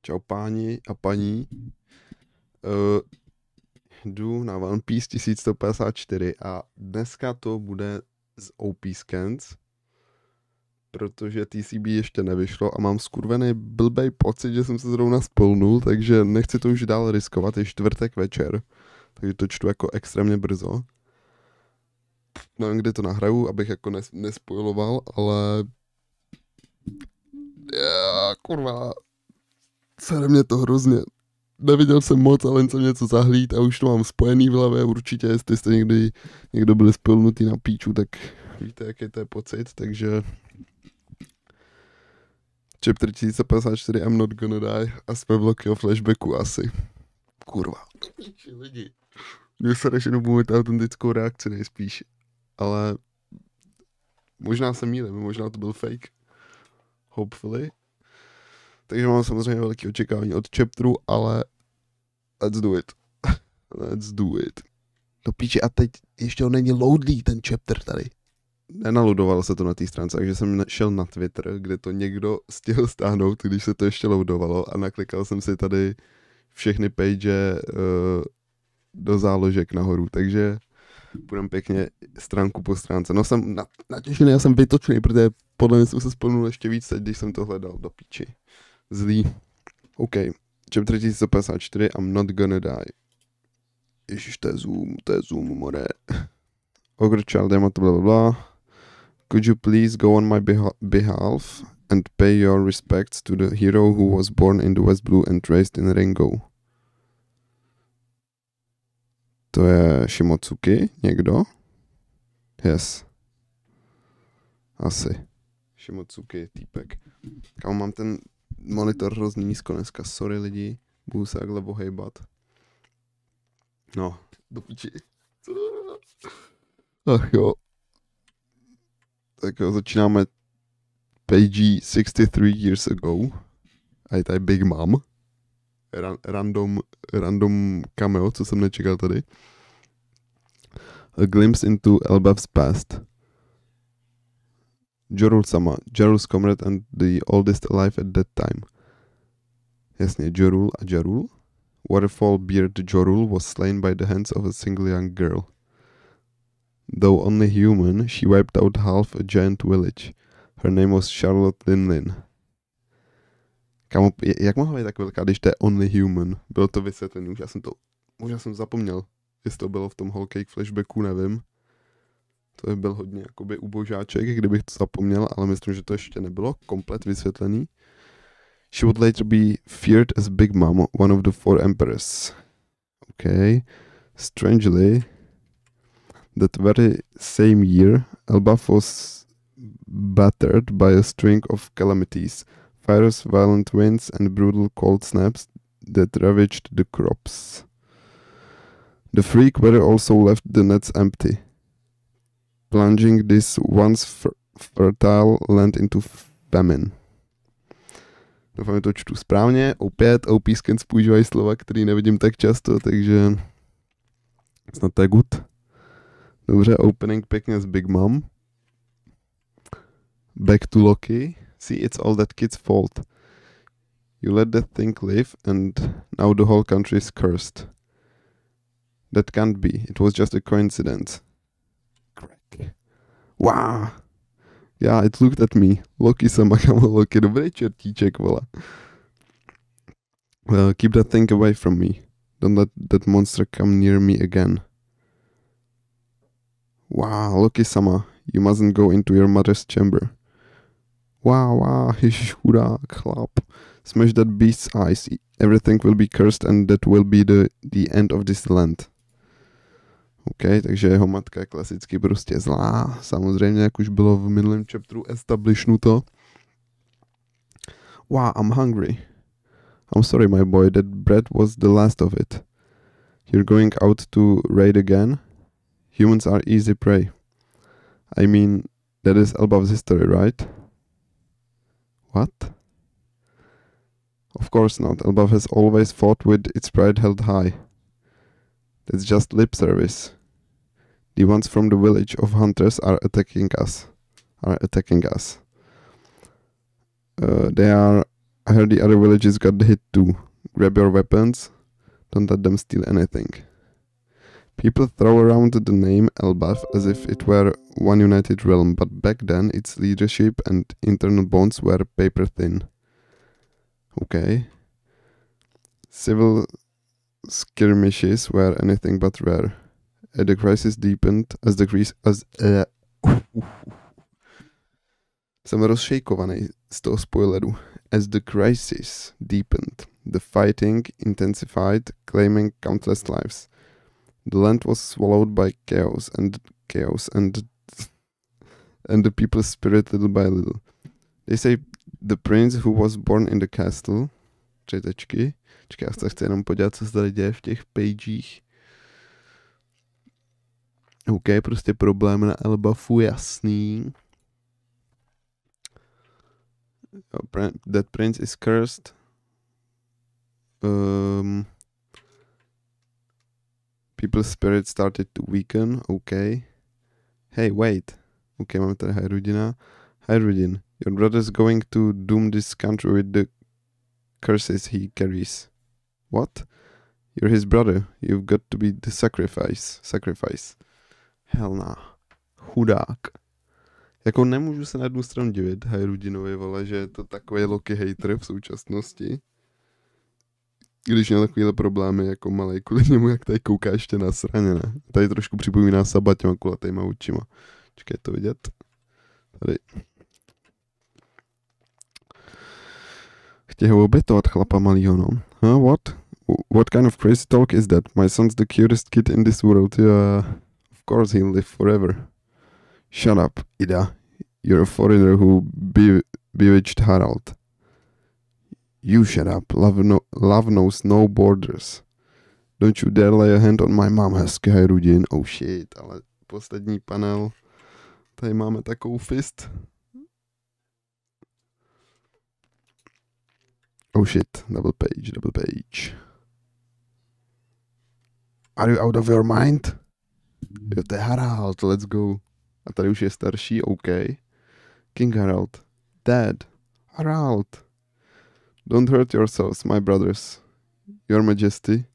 Čau páni a paní. Uh, Jdu na One Piece 1154 a dneska to bude z OP Scans, protože TCB ještě nevyšlo a mám skurvený blbej pocit, že jsem se zrovna spolnul, takže nechci to už dál riskovat, je čtvrtek večer, takže to čtu jako extrémně brzo. Nevím, kde to nahraju, abych jako nespoiloval, ale kurva, sere mě to hrozně. Neviděl jsem moc, ale jen jsem něco zahlíd a už to mám spojený v hlavě, určitě, jestli jste někdo byli spolnutý na píču, tak víte, jaký to je pocit, takže chapter 1054 I'm not gonna die a jsme v Lokiho flashbacku asi. Kurva. Píči lidi. Mě se že budu mít autentickou reakci nejspíš, ale možná se mýlím, možná to byl fake. Hopefully. Takže mám samozřejmě velké očekávání od chapteru, ale let's do it. Let's do it. Do píče, a teď ještě on není loadlý, ten chapter tady. Nenaloadovalo se to na té stránce, takže jsem šel na Twitter, kde to někdo stihl stáhnout, když se to ještě loadovalo a naklikal jsem si tady všechny page do záložek nahoru, takže půjdem pěkně stránku po stránce. No jsem natěšený, já jsem vytočený, protože podle mě jsem se spolnul ještě víc teď, když jsem to hledal do píči. Zlý. OK. Chapter 1054 I'm not gonna die. Ježiš, to je zoom, more. Ogre child, blablabla. Could you please go on my behalf and pay your respects to the hero who was born in the West Blue and raised in Ringo? To je Shimotsuki, někdo? Yes. Asi. Shimotsuki, týpek. Kámo, mám ten monitor hrozně nízko dneska, sorry lidi, budu se takhle ohejbat. No, do piči. Ach jo. Tak jo, začínáme page 63 years ago. A je tady Big Mom. Random cameo, co jsem nečekal tady. A glimpse into Elbaf's past. Jorul-sama, Jarul's comrade and the oldest alive at that time. Jasně, Jorul a Jarul. Waterfall Beard Jorul was slain by the hands of a single young girl. Though only human, she wiped out half a giant village. Her name was Charlotte Linlin. Kámo, jak mohla být tak velká, když to je only human? Bylo to vysvětlené, možná jsem zapomněl, jestli to bylo v tom Whole Cake flashbacku, nevím. To by byl hodně jakoby ubožáček, kdybych to zapomněl, ale myslím, že to ještě nebylo komplet vysvětlený. She would later be feared as Big Mom, one of the four emperors. Okay. Strangely, that very same year, Elbaf was battered by a string of calamities, fires, violent winds, and brutal cold snaps that ravaged the crops. The freak weather also left the nets empty, plunging this once fertile land into famine. Doufám, že to čtu správně. Opět OP Scans používají slova, který nevidím tak často, takže snad to je good. Dobře, opening pěkně z Big Mom. Back to Loki. See, it's all that kid's fault. You let that thing live and now the whole country is cursed. That can't be. It was just a coincidence. Crack. Wow. Yeah, it looked at me. Loki-sama, kamo, Loki, dobrý čertíček, vole. Keep that thing away from me. Don't let that monster come near me again. Wow, Loki-sama, you mustn't go into your mother's chamber. Wow, ježiš, chudák, chlap. Smash that beast's eyes. Everything will be cursed and that will be the end of this land. OK, takže jeho matka je klasicky prostě zlá. Samozřejmě, jak už bylo v minulém chapteru establishnuto. Wow, I'm hungry. I'm sorry, my boy, that bread was the last of it. You're going out to raid again? Humans are easy prey. I mean, that is Elbaf's history, right? What? Of course not. Elbaf has always fought with its pride held high. That's just lip service. The ones from the village of hunters are attacking us. They are I heard the other villages got hit too. Grab your weapons. Don't let them steal anything. People throw around the name Elbaf as if it were one united realm, but back then its leadership and internal bonds were paper thin. Okay. Civil skirmishes were anything but rare. As the crisis deepened, Jsem rozšejkovaný z toho spoileru. As the crisis deepened, the fighting intensified, claiming countless lives. The land was swallowed by chaos and the people's spirit little by little. They say the prince who was born in the castle, Čekaj, já se chci jenom podívat, co se tady děje v těch pagech. OK, prostě problém na Elbafu, jasný. That prince is cursed. People's spirit started to weaken, okay. Hey, wait. Okay, máme tady Hairudina. Hairudin, your brother's going to doom this country with the curses he carries. What? You're his brother. You've got to be the sacrifice. Hell nah. Chudák. Jako nemůžu se na jednu stranu divit Hairudinovi, vole, že je to takový Loki hater v současnosti. Když měl takovýhle problémy jako malej kvůli němu, jak tady kouká ještě na sraně, ne? Tady trošku připomíná Saba těma kulatýma očima. Čekaj, to vidět? Tady. Chtějí ho obětovat chlapa malýho, no. Huh, what? What kind of crazy talk is that? My son's the cutest kid in this world. Of course he'll live forever. Shut up, Ida. You're a foreigner who bewitched Harald. You shut up. Love knows no borders. Don't you dare lay a hand on my mom, hezky Hairudin. Oh shit, ale poslední panel. Tady máme takovou fist. Oh shit, double page. Are you out of your mind? Jo, to je Harald, let's go. A tady už je starší, OK. King Harald. Dad. Harald. Don't hurt yourselves, my brothers. Your Majesty.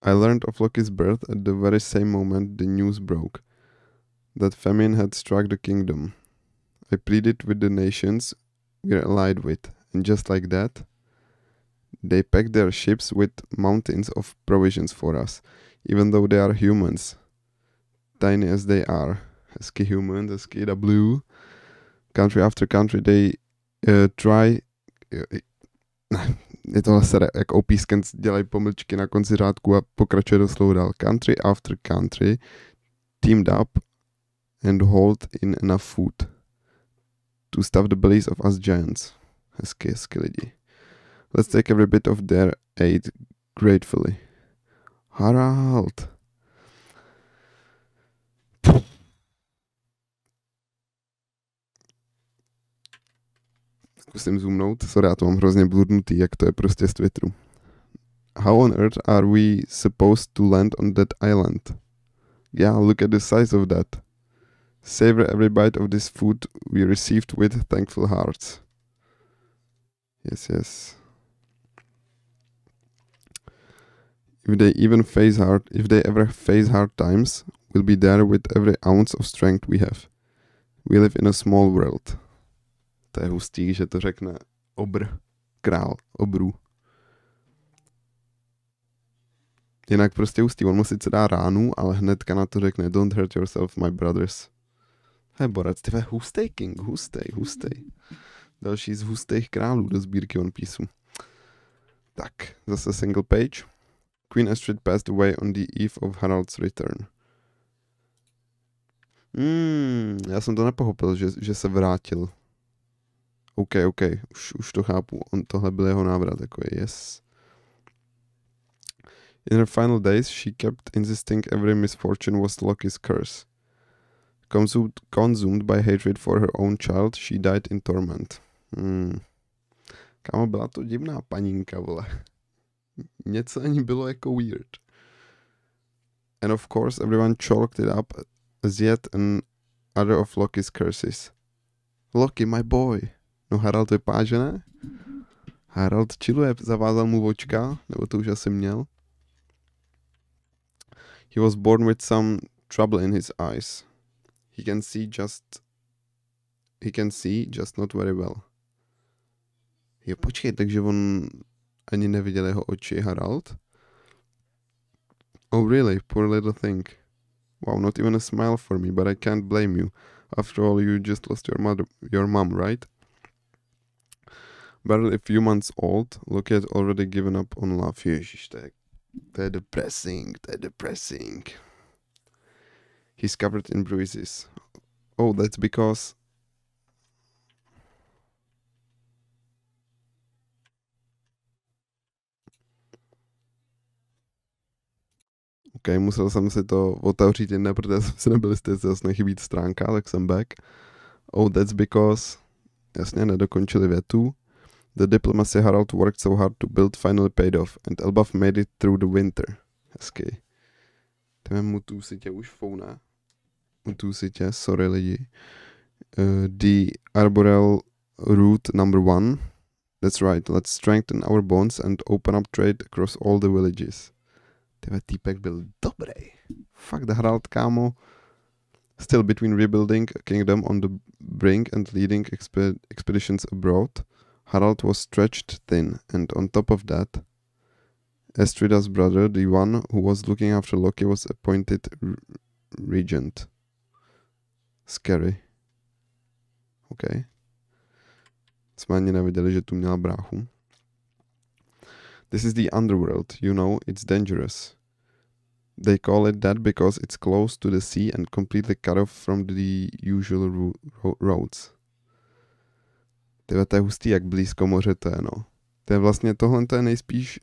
I learned of Loki's birth at the very same moment the news broke. That famine had struck the kingdom. I pleaded with the nations we're allied with, and just like that, they packed their ships with mountains of provisions for us, even though they are humans, tiny as they are. Hezky human, hezky W. Country after country, they try... Je tohle se jak OP Scans dělají pomlčky na konci řádku a pokračuje doslova dál. Country after country teamed up and hauled in enough food to stuff the bellies of us giants. Hezky lidi. Let's take every bit of their aid gratefully. Harald. Zkusím zoomnout. Sorry, já to mám hrozně bludnutý, jak to je prostě z Twitteru. How on earth are we supposed to land on that island? Yeah, look at the size of that. Savor every bite of this food we received with thankful hearts. Yes. If they ever face hard times, we'll be there with every ounce of strength we have. We live in a small world. To je hustý, že to řekne král obrů. Jinak prostě hustý, on mu sice dá ránu, ale hnedka na to řekne don't hurt yourself, my brothers. Hej, borec, ty hustej king, hustej. Další z hustých králů do sbírky One Pieceu. Tak, zase single page. Queen Astrid passed away on the eve of Harald's return. Já jsem to nepochopil, že se vrátil. OK, už to chápu. Tohle byl jeho návrat, jako yes. In her final days, she kept insisting every misfortune was Loki's curse. Consumed by hatred for her own child, she died in torment. Kámo, byla to divná panínka, vole. Něco ani bylo jako weird. And of course, everyone chalked it up as yet other of Loki's curses. Loki, my boy. No Harald vypadá, že ne? Harald chilluje, zavázal mu očka, nebo to už asi měl. He was born with some trouble in his eyes. He can see, just not very well. Jo, počkej, takže on ani neviděl jeho oči, Harald? Oh really, poor little thing. Wow, not even a smile for me, but I can't blame you. After all, you just lost your mom, right? Barely a few months old, Loki had already given up on love. Ježiš, to je depressing. He's covered in bruises. Oh, that's because... OK, musel jsem si to otevřít jiné, protože jsem si nebyl jistý, jestli zase nechybí stránka, tak jsem back. Oh, that's because... Jasně, nedokončili větu. The diplomacy Harald worked so hard to build finally paid off, and Elbaf made it through the winter. Hezky. Jdeme mu si tě už founa. Mu si tě, sorry lidi. The arboreal route number 1. That's right, let's strengthen our bonds and open up trade across all the villages. Tyhle týpek byl dobrý. Fakt Harald, kámo. Still between rebuilding a kingdom on the brink and leading expeditions abroad, Harald was stretched thin, and on top of that, Estrida's brother, the one who was looking after Loki, was appointed regent. Scary. OK. Jsme ani nevěděli, že tu měla bráchu. This is the underworld, you know, it's dangerous. They call it that because it's close to the sea and completely cut off from the usual roads. Tyhle, to je hustý, jak blízko moře to je, no. To je vlastně, tohle to je nejspíš,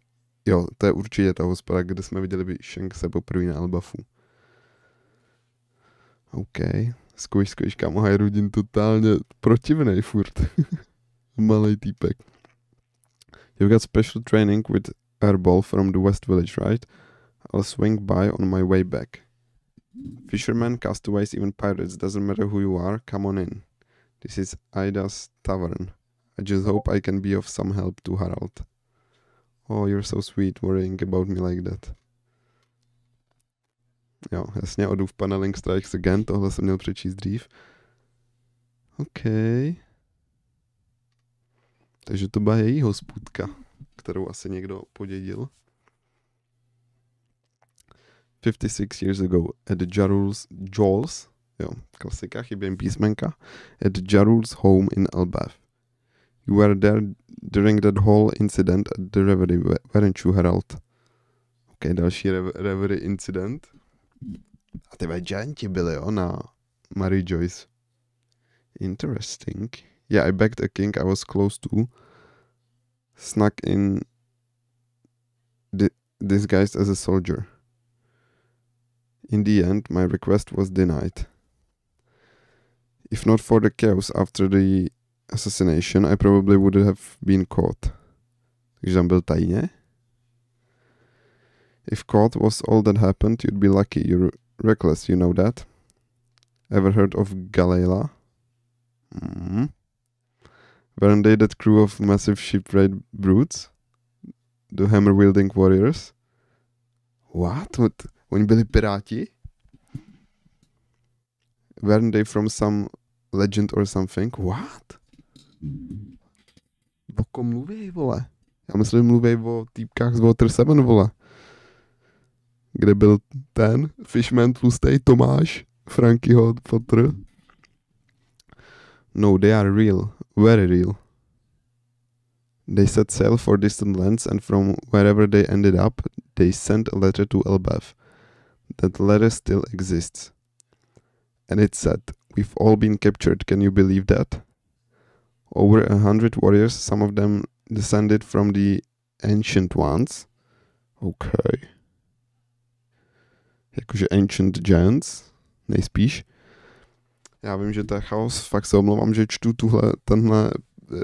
jo, to je určitě ta hospoda, kde jsme viděli Shankse poprvé na Elbafu. OK, zkouš, kámo, Hyrudin totálně protivnej furt. Malej týpek. You've got special training with Airball from the West Village, right? I'll swing by on my way back. Fishermen, castaways, even pirates, doesn't matter who you are, come on in. This is Ida's tavern. I just hope I can be of some help to Harald. Oh, you're so sweet, worrying about me like that. Jo, jasně, Odův paneling strikes again, tohle jsem měl přečíst dřív. OK. Takže to byla její hospůdka, kterou asi někdo podědil. 56 years ago, at Jarl's, jo, klasika, chyběm písmenka, at Jarl's home in Elbaf. You were there during that whole incident at the reverie, weren't you, Harald? OK, další reverie incident. A ty gianti byli, jo, na Mary Joyce. Interesting. Yeah, I begged a king I was close to, snuck in disguised as a soldier. In the end, my request was denied. If not for the chaos after the assassination, I probably would have been caught. Takže tam byl tajně. If caught was all that happened, you'd be lucky. You're reckless, you know that? Ever heard of Galela? Mm-hmm. Weren't they that crew of massive shipwright brutes? The hammer-wielding warriors? What? Oni byli piráti? Weren't they from some legend or something? What? O kom mluví, vole? Já myslím, že mluví o týpkách z Water 7, vole. Kde byl ten Fishman tlustej Tomáš, Frankyho fotr. No, they are real. Very real. They set sail for distant lands, and from wherever they ended up, they sent a letter to Elbaf. That letter still exists. And it said, "We've all been captured, can you believe that? Over 100 warriors, some of them descended from the Ancient Ones." Okay. Jakože Ancient Giants, nejspíš. Já vím, že to je chaos, fakt se omlouvám, že čtu tenhle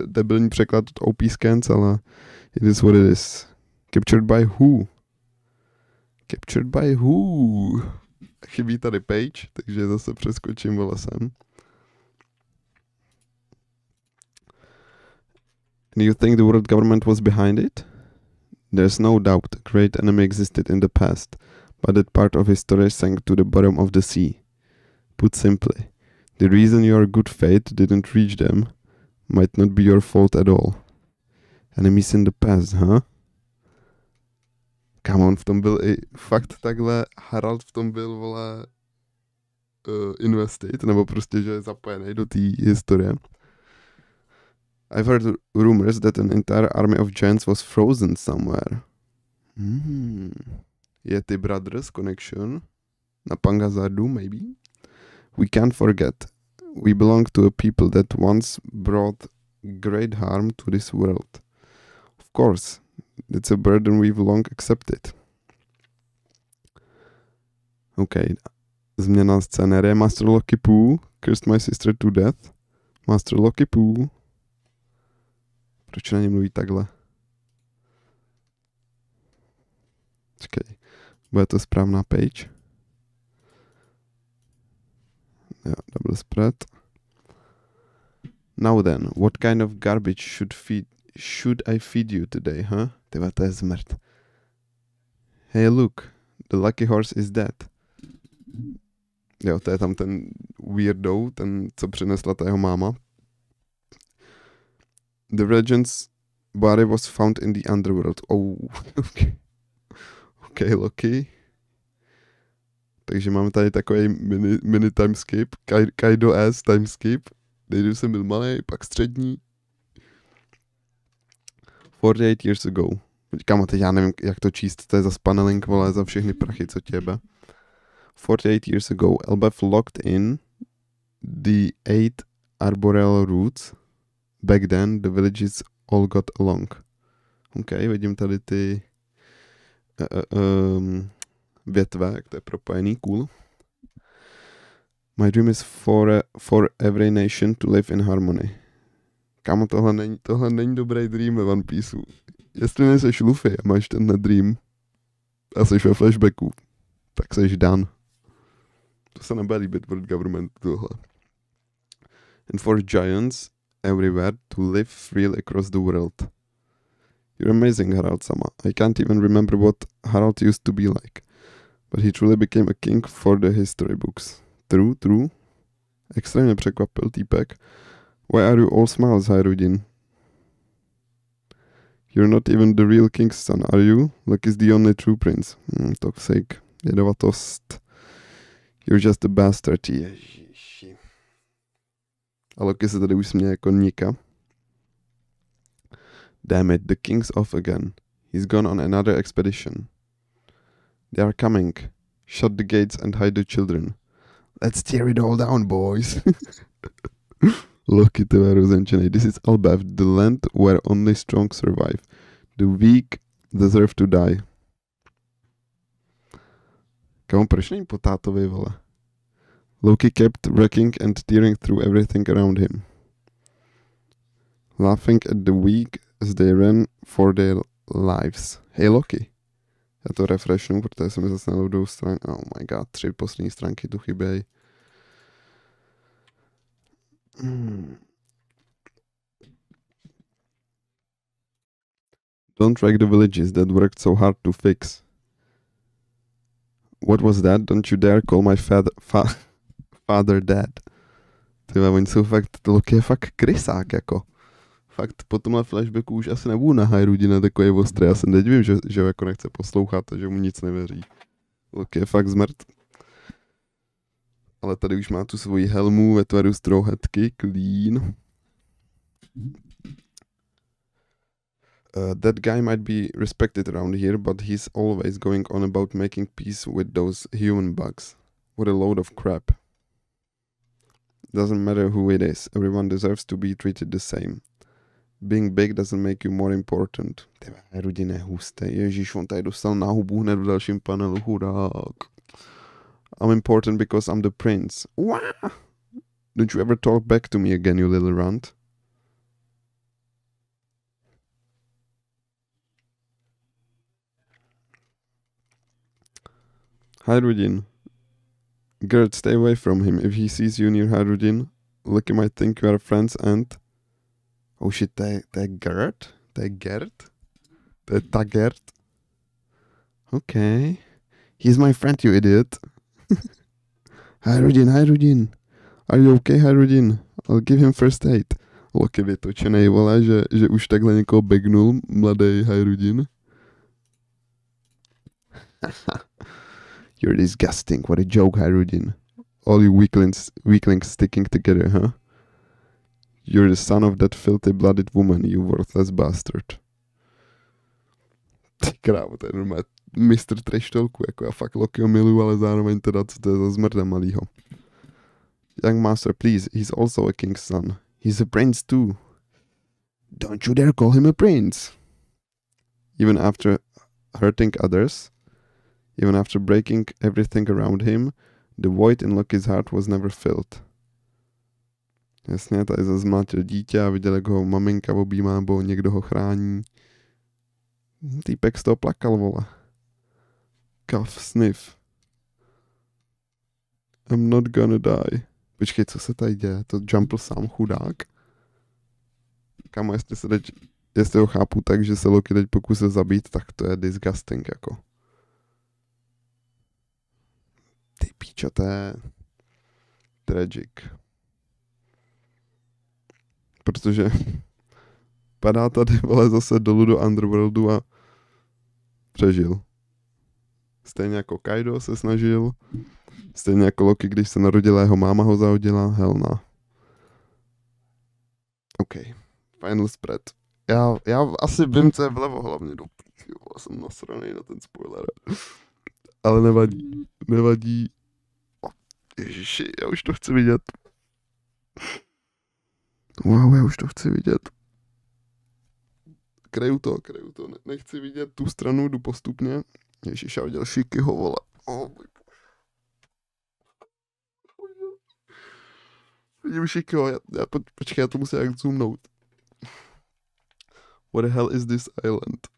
debilní překlad od OP Scans, ale it is what it is. Captured by who? Captured by who? chybí tady page, takže zase přeskočím vole sem. And you think the world government was behind it? There's no doubt a great enemy existed in the past, but that part of history sank to the bottom of the sea. Put simply, the reason your good fate didn't reach them might not be your fault at all. Enemies in the past, huh? Come on, v tom byl i fakt takhle, Harald v tom byl, vole, invested, nebo prostě, že je zapojený do té historie. I've heard rumors that an entire army of giants was frozen somewhere. Yeti Brothers connection. Na Pangazardu, maybe? We can't forget. We belong to a people that once brought great harm to this world. Of course, it's a burden we've long accepted. Okay. Změna scénérie. Master Loki Poo cursed my sister to death. Master Loki Poo. Proč na ně mluví takhle? Čekej. Bude to správná page? Jo, double spread. Now then, what kind of garbage should I feed you today, huh? Tyva, to je zmrt. Hey, look, the lucky horse is dead. Jo, to je tam ten weirdo, ten, co přinesla ta jeho máma. The Regent's body was found in the underworld. Oh, okay. Okay, Loki. Takže máme tady takový mini timeskip. Kaido S timeskip. Nejdu jsem byl malý, pak střední. 48 years ago. Kámo, teď já nevím, jak to číst. To je za paneling, vole, za všechny prachy, co těbe. 48 years ago, Elbaf locked in the 8 arboreal roots. Back then, the villages all got along. OK, vidím tady ty větve, jak to je propojený, cool. My dream is for every nation to live in harmony. Kámo, tohle není dobrý dream ve One Pieceu. Jestli nejseš Luffy a máš tenhle dream a jsi ve flashbacku, tak jsi done. To se nebude líbit World Government tohle. And for giants everywhere to live freely across the world. You're amazing, Harald-sama. I can't even remember what Harald used to be like. But he truly became a king for the history books. True. Extrémně překvapil týpek. Why are you all smiles, Hairudin? You're not even the real king's son, are you? Luck is the only true prince. Toxic. Jedovatost. You're just a bastard. Ježiši. A Loki se tady už směje jako Nika. Damn it, the king's off again. He's gone on another expedition. They are coming. Shut the gates and hide the children. Let's tear it all down, boys. Loki, ty rozenčenej. This is Elbaf, the land where only strong survive. The weak deserve to die. Kámo, proč není po tátovi, vole? Loki kept wrecking and tearing through everything around him. Laughing at the weak as they ran for their lives. Hey, Loki. Já to refreshnu, protože se mi zase neloadou stránky. Oh my god, 3 poslední stránky tu chybějí. Don't wreck the villages that worked so hard to fix. What was that? Don't you dare call my father dad. Tyhle, oni jsou fakt, Loki je fakt krysák, jako. Fakt po tomhle flashbacku už asi nebudu na Hairudina takový ostrý. Já se nedivím, že jako nechce poslouchat a že mu nic nevěří. Loki je fakt zmrt. Ale tady už má tu svoji helmu ve tvaru strouhetky, clean. That guy might be respected around here, but he's always going on about making peace with those human bugs. What a load of crap. Doesn't matter who it is, everyone deserves to be treated the same. Being big doesn't make you more important. Tyhle, rodinné husté. Ježíš, on tady dostal na hubu hned v dalším panelu, chudák. I'm important because I'm the prince. Wah! Don't you ever talk back to me again, you little runt. Hi, Rudin. Gert, stay away from him. If he sees you near Harudin, Lucky might think you are friends and... Oh shit, to je Gert? To je Gert? To je ta Gert? Okay. He's my friend, you idiot. Harudin. Are you okay, Harudin? I'll give him first aid. Loki vytočenej, vole, že už takhle někoho begnul, mladý Harudin. You're disgusting. What a joke, Harudin. All you weaklings sticking together, huh? You're the son of that filthy-blooded woman, you worthless bastard. Ty krávo, to je normálně mistr treštolku, jako já fakt Lokiho miluju, ale zároveň teda, co to je za zmrda malýho. Young master, please, he's also a king's son. He's a prince too. Don't you dare call him a prince. Even after hurting others, even after breaking everything around him, the void in Loki's heart was never filled. Jasně, tady zase zmátil dítě a viděl, jak ho maminka objímá, nebo někdo ho chrání. Týpek z toho plakal, vole. Cough, sniff. I'm not gonna die. Počkej, co se tady děje? To jumpl sám chudák? Kámo, jestli ho chápu tak, že se Loki teď pokusil zabít, tak to je disgusting, jako. Ty píčo, to je tragic. Protože padá tady, vole, zase dolů do Underworldu a přežil. Stejně jako Kaido se snažil, stejně jako Loki, když se narodila, jeho máma ho zahodila, hell no. OK, final spread. Já asi vím, co je vlevo hlavně do píči, jsem nasranej na ten spoiler. Ale nevadí. Ježiši, já už to chci vidět. Wow, já už to chci vidět. Kreju to. Nechci vidět tu stranu, jdu postupně. Ježiš, já viděl Shikiho, vole. Oh, vidím Shikiho, počkej, já to musím jak zoomnout. What the hell is this island?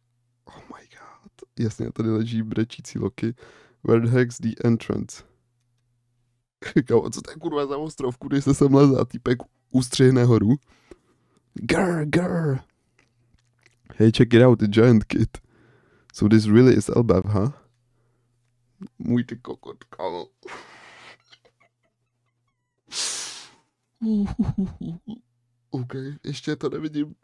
Oh my god. Jasně, tady leží brečící Loki. Where the heck's the entrance? Kámo, co to je kurva za ostrov, kudy se sem leze a týpek ustřihne horu? Grr. Hey, check it out, the giant kid. So this really is Elbaf, huh? Můj ty kokot, kámo. OK, ještě to nevidím.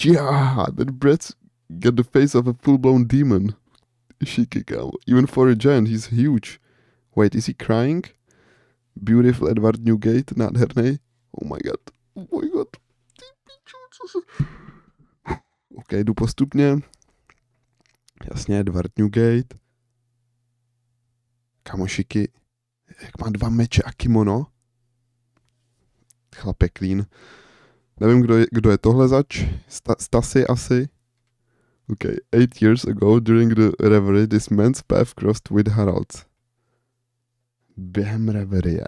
Yeah, that Brett's got the face of a full-blown demon. Shiki, kámo. Even for a giant, he's huge. Wait, is he crying? Beautiful Edward Newgate, nádherný. Oh my god. Ty pičo, co se... OK, jdu postupně. Jasně, Edward Newgate. Kamošiky, jak má 2 meče a kimono. Chlape clean. Nevím, kdo je tohle zač. Stasy asi. OK, 8 years ago, during the reverie, this man's path crossed with Harald's. Během reverie?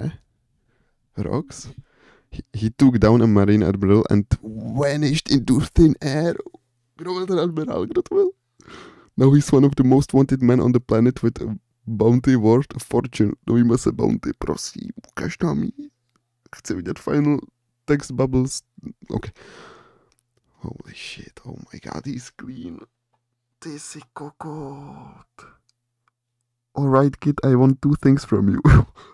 Rocks? He took down a marine admiral and vanished into thin air. Kdo byl ten admiral? Kdo to byl? Now he's one of the most wanted men on the planet with a bounty worth a fortune. Dovíme se bounty, prosím. Ukaž nám jí. Chci vidět final text bubbles. OK. Holy shit, oh my god, he's clean. Ty jsi kokot. Alright kid, I want 2 things from you.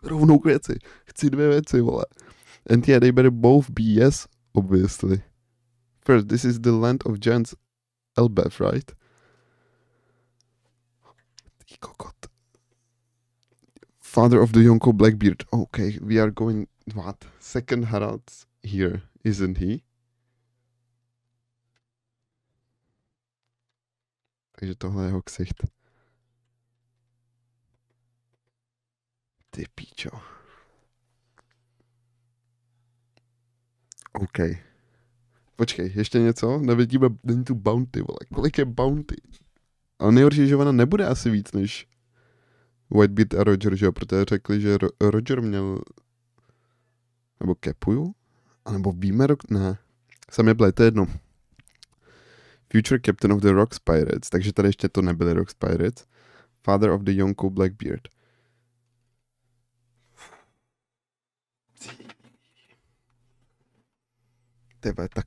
Rovnou k věci. Chci 2 věci, vole. And yeah, they better both be yes, obviously. First, this is the land of giants Elbaf, right? Ty kokot. Father of the Yonko Blackbeard. Okay, we are going... What? Second Harald's here, isn't he? Takže tohle je jeho ksicht. Ty píčo. OK. Počkej, ještě něco? Nevidíme, není tu bounty, vole. Kolik je bounty? Ale nejhorší, že ona nebude asi víc než Whitebeard a Roger, že jo? Protože řekli, že Roger měl... Nebo Kepuju? A nebo víme Ne. Sam je to jedno. Future Captain of the Rocks Pirates. Takže tady ještě to nebyly Rocks Pirates. Father of the Yonko Blackbeard. Tebe, tak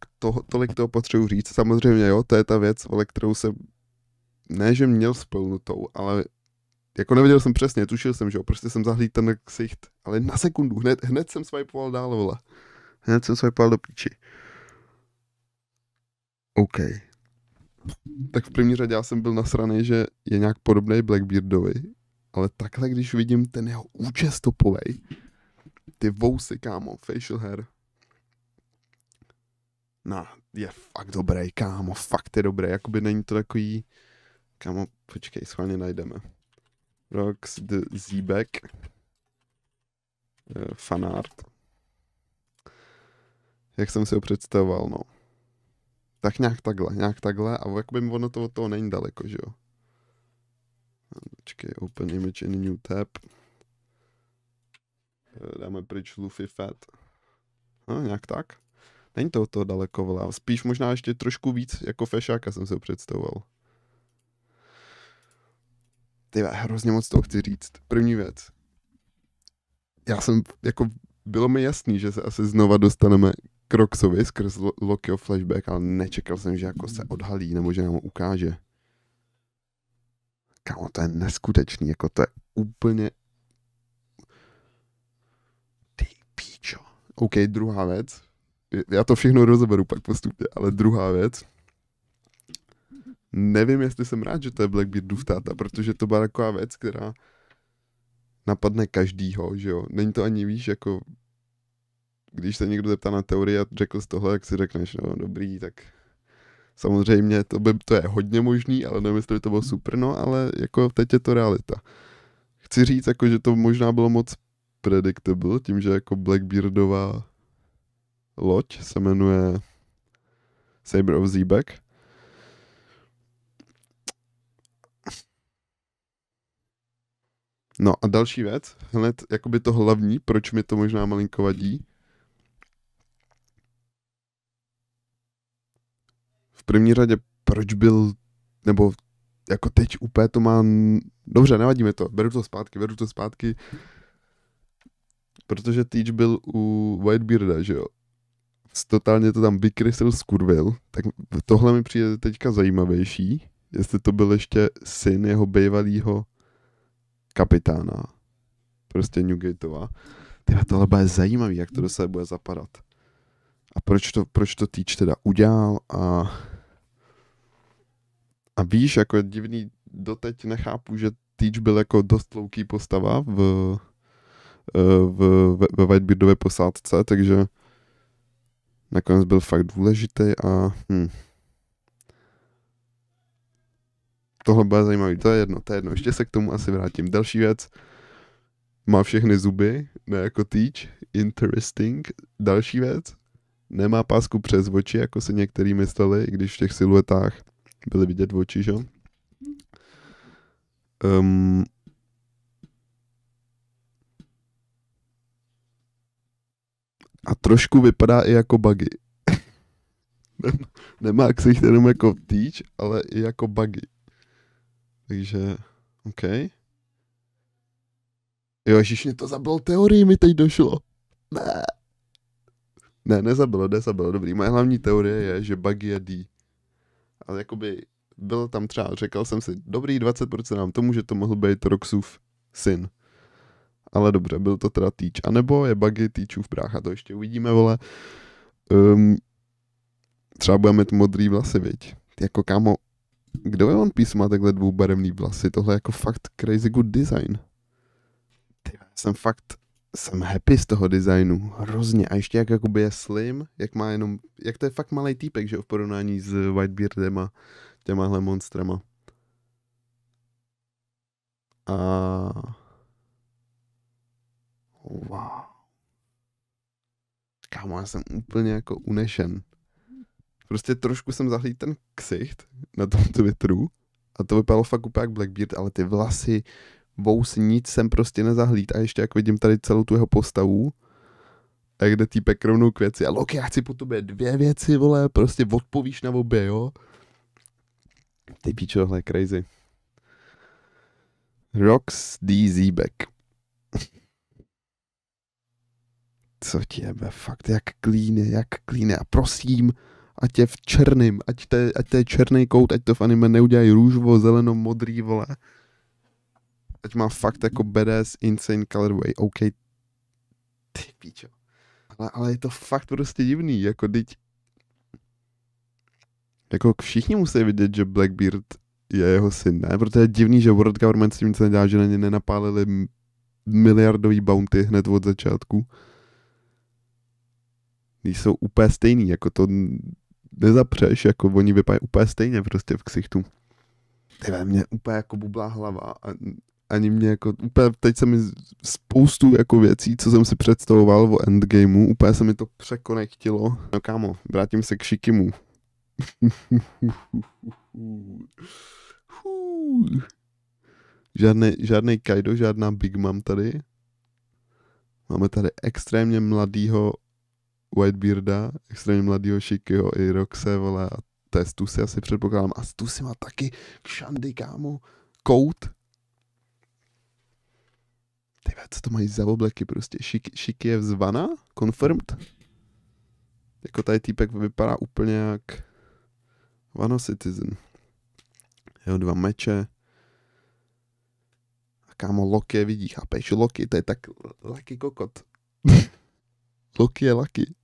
tolik toho potřebuji říct. Samozřejmě jo, to je ta věc, vole, kterou jsem, ne, že měl spolnutou, ale jako nevěděl jsem přesně, tušil jsem, že jo, prostě jsem zahlídl ten ksicht, ale na sekundu, hned jsem swipeoval dál, vole. Hned jsem swipeoval do píči. OK. Tak v první řadě já jsem byl nasraný, že je nějak podobný Blackbeardovi, ale takhle, když vidím ten jeho účes topovej, ty vousy, kámo, facial hair, no, je fakt dobrý, kámo, fakt je dobrý, jakoby není to takový, kámo, počkej, schválně najdeme. Rox the Zebek, fanart, jak jsem si ho představoval, no. Tak nějak takhle a jakoby ono to od toho není daleko, že jo. Počkej, open image in new tab. Dáme pryč Luffy Fat. No, nějak tak. Není to od toho daleko, vole. Spíš možná ještě trošku víc jako fešáka jsem se ho představoval. Ty hrozně moc toho chci říct. První věc. Já jsem, jako, bylo mi jasný, že se asi znova dostaneme k Roxovi skrz Lokiho flashback, ale nečekal jsem, že jako se odhalí, nebo že nám ho ukáže. Kámo, to je neskutečný, jako to je úplně... Ty píčo. OK, druhá věc. Já to všechno rozeberu pak postupně, ale druhá věc. Nevím, jestli jsem rád, že to je Blackbeardův táta, protože to byla taková věc, která napadne každýho, že jo. Není to ani, víš, jako když se někdo zeptá na teorii a řekl jsi tohle, jak si řekneš, no dobrý, tak samozřejmě to je hodně možný, ale nevím, jestli by to bylo super, no, ale jako teď je to realita. Chci říct, jako, že to možná bylo moc predictable, tím, že jako Blackbeardová loď se jmenuje Saber of Zebek. No a další věc, hned jakoby to hlavní, proč mi to možná malinko vadí. V první řadě, proč byl, nebo jako teď úplně to má, dobře, nevadí mi to, beru to zpátky, protože Teach byl u Whitebearda, že jo. Totálně to tam vykrysil, skurvil, tak tohle mi přijde teďka zajímavější, jestli to byl ještě syn jeho bývalýho kapitána, prostě Newgateova. Tyhle, tohle bude zajímavý, jak to do sebe bude zapadat. A proč to Teach teda udělal a víš, jako divný, doteď nechápu, že Teach byl jako dost louký postava ve Whitebeardově posádce, takže nakonec byl fakt důležitý a tohle bude zajímavý, to je jedno, ještě se k tomu asi vrátím. Další věc, má všechny zuby, ne jako Teach, interesting. Další věc, nemá pásku přes oči, jako si některý mysleli, i když v těch siluetách byly vidět oči, že? A trošku vypadá i jako Buggy. Nemá ksicht jenom jako Teach, ale i jako Buggy. Takže, OK. Jo, ježiš, mě to zabilo teorii, mi teď došlo. Ne, nezabilo, dobrý. Moje hlavní teorie je, že Buggy je D. Ale jakoby byl tam třeba, řekl jsem si, dobrý 20% nám tomu, že to mohl být Roxův syn. Ale dobře, byl to teda Teach. A nebo je Buggy Teachův brácha, to ještě uvidíme, vole. Třeba bude mít modrý vlasy, viď. Jako kámo, kdo je One Piece má takhle dvoubarevný vlasy? Tohle je jako fakt crazy good design. Jsem happy z toho designu, hrozně. A ještě jak jakoby je slim, jak to je fakt malej týpek, že v porovnání s Whitebeardem a těmahle monstrama. A... wow. Kámo, já jsem úplně jako unešen. Prostě trošku jsem zahlídl ten ksicht na tom Twitteru a to vypadalo fakt úplně jak Blackbeard, ale ty vlasy, vousy, nic jsem prostě nezahlídl a ještě jak vidím tady celou tu jeho postavu a jak jde týpek rovnou k věci a Loki, já chci po tobě 2 věci, vole, prostě odpovíš na obě, jo. Ty píčo, tohle je crazy. Rox D. Zebek. Co ti jebe, fakt, jak klíne. A prosím, ať je v černým, ať to je černý kout, ať to v anime neudělají růžovo, zeleno, modrý, vole. Ať má fakt jako badass, insane colorway, OK. Ty píčo. Ale je to fakt prostě divný, jako teď. Jako všichni musí vidět, že Blackbeard je jeho syn, ne? Protože je divný, že World Government s tím nic nedělá, že na ně nenapálili miliardový bounty hned od začátku. Když jsou úplně stejný, jako to nezapřeš, jako oni vypadají úplně stejně prostě v ksichtu. Tyhle, mě úplně jako bublá hlava a ani mě jako, úplně teď se mi spoustu jako věcí, co jsem si představoval o Endgameu, úplně se mi to překonektilo. No kámo, vrátím se k Shikimu. Žádnej Kaido, žádná Big Mom tady. Máme tady extrémně mladýho Whitebearda, extrémně mladýho Shikiho i Roxe, vole, a to je Stussy asi předpokládám. A Stussy má taky šandy, kámo, kout. Tyve, co to mají za obleky prostě? Shiki je vzvaná? Confirmed? Jako tady týpek vypadá úplně jak Wano Citizen. Jeho 2 meče. A kámo, Loki je vidí, chápeš? Loki, to je tak Lucky kokot. Loki je Lucky.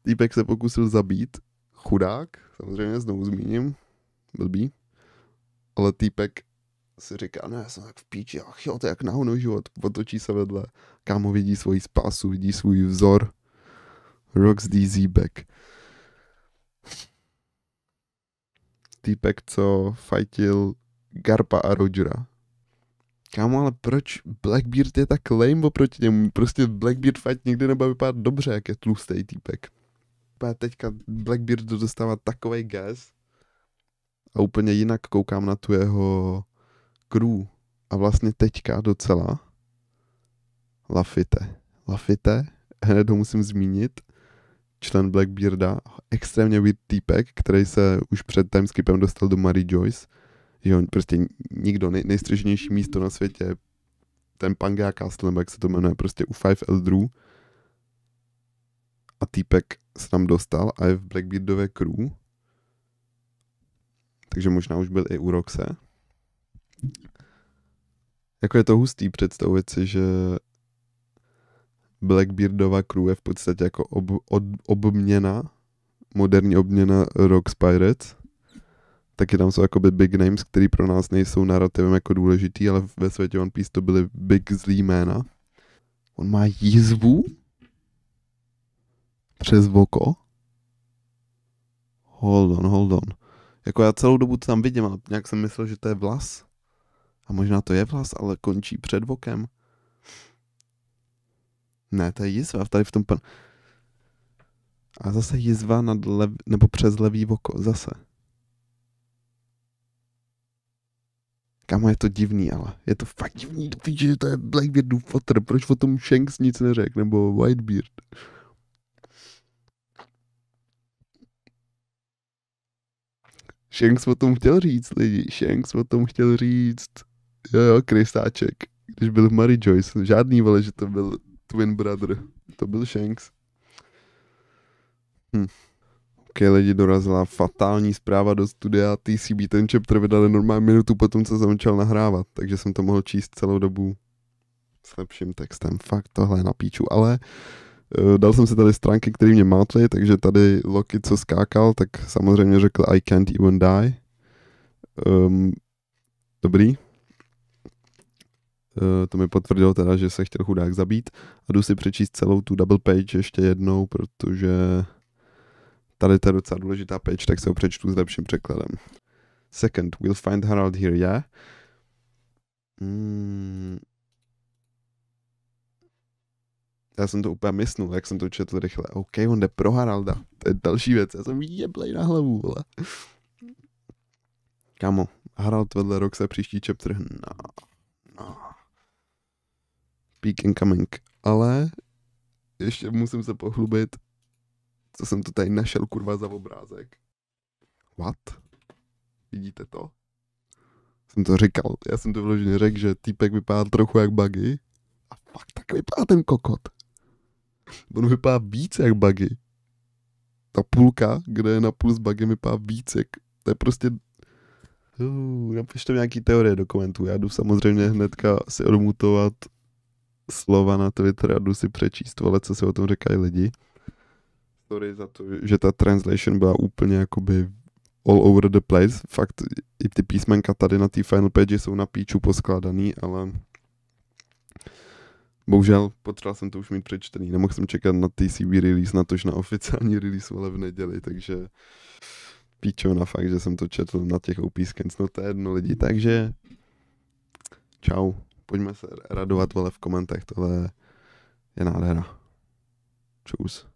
Týpek se pokusil zabít. Chudák, samozřejmě znovu zmíním. Blbý. Ale týpek si říká, no já jsem tak v píči, ach jo, to je jak nahono život. Otočí se vedle. Kámo vidí svoji spásu, vidí svůj vzor. Rocks DZ back. Týpek, co fightil Garpa a Rogera. Kámo, ale proč Blackbeard je tak lame oproti němu? Prostě Blackbeard fight nikdy nebude vypadat dobře, jak je tlustý týpek. Teďka Blackbeard dostává takovej gas a úplně jinak koukám na tu jeho crew. A vlastně teďka docela Laffite, hned ho musím zmínit, člen Blackbearda, extrémně weird týpek, který se už před timeskipem dostal do Mary Joyce. Že on prostě nikdo, nejstřešnější místo na světě, ten Pangea Castle, nebo jak se to jmenuje, prostě u Five Eldrů. A týpek se tam dostal a je v Blackbeardové crew. Takže možná už byl i u Roxe. Jako je to hustý představit si, že Blackbeardova crew je v podstatě jako obměna, moderní obměna Rox Pirates. Taky tam jsou jakoby big names, který pro nás nejsou narrativem jako důležitý, ale ve světě One Piece to byly big zlý jména. On má jizvu přes oko. Hold on. Jako já celou dobu to tam vidím, ale nějak jsem myslel, že to je vlas. A možná to je vlas, ale končí před vokem. Ne, to je jizva, tady v tom A zase jizva nebo přes levý oko, zase. Kámo, je to divný, ale je to fakt divný, víš, že to je Blackbeardův fotr, proč o tom Shanks nic neřekl, nebo Whitebeard. Shanks o tom chtěl říct, lidi, Jo, Krystáček, když byl v Mary Joyce, žádný, vole, že to byl twin brother, to byl Shanks. Ok, lidi, dorazila fatální zpráva do studia, TCB ten chapter vydali normálně minutu potom, co jsem začal nahrávat, takže jsem to mohl číst celou dobu s lepším textem. Fakt tohle je na píču, ale dal jsem si tady stránky, které mě mátly, takže tady Loki, co skákal, tak samozřejmě řekl I can't even die. Dobrý. To mi potvrdilo teda, že se chtěl chudák zabít a jdu si přečíst celou tu double page ještě jednou, protože tady to je docela důležitá page, tak se ho přečtu s lepším překladem. Second, we'll find Harald here, yeah? Já jsem to úplně mysnul, jak jsem to četl rychle. OK, on jde pro Haralda. To je další věc, já jsem jeblej na hlavu, vole. Kámo, Harald vedle Roxe příští chapter. No. Peak incoming. Ale ještě musím se pochlubit, co jsem to tady našel, kurva, za obrázek. What? Vidíte to? Jsem to říkal. Já jsem to vloženě řekl, že týpek vypadá trochu jak Buggy. A fakt tak vypadá ten kokot. On vypadá víc jak Buggy. Ta půlka, kde je napůl s Buggym, vypadá víc jak... To je prostě... Napište mi nějaký teorie do komentů. Já jdu samozřejmě hnedka si odmutovat slova na Twitter a jdu si přečíst, ale co si o tom říkají lidi. Sorry za to, že ta translation byla úplně jakoby all over the place. Fakt i ty písmenka tady na té final page jsou na píču poskládaný, ale bohužel potřeboval jsem to už mít přečtený. Nemohl jsem čekat na TCB release, natož na oficiální release, ale v neděli, takže píčovna fakt, že jsem to četl na těch OP Scans. No to je jedno lidi, takže čau. Pojďme se radovat, vole, v komentech, tohle je nádhera. Čus.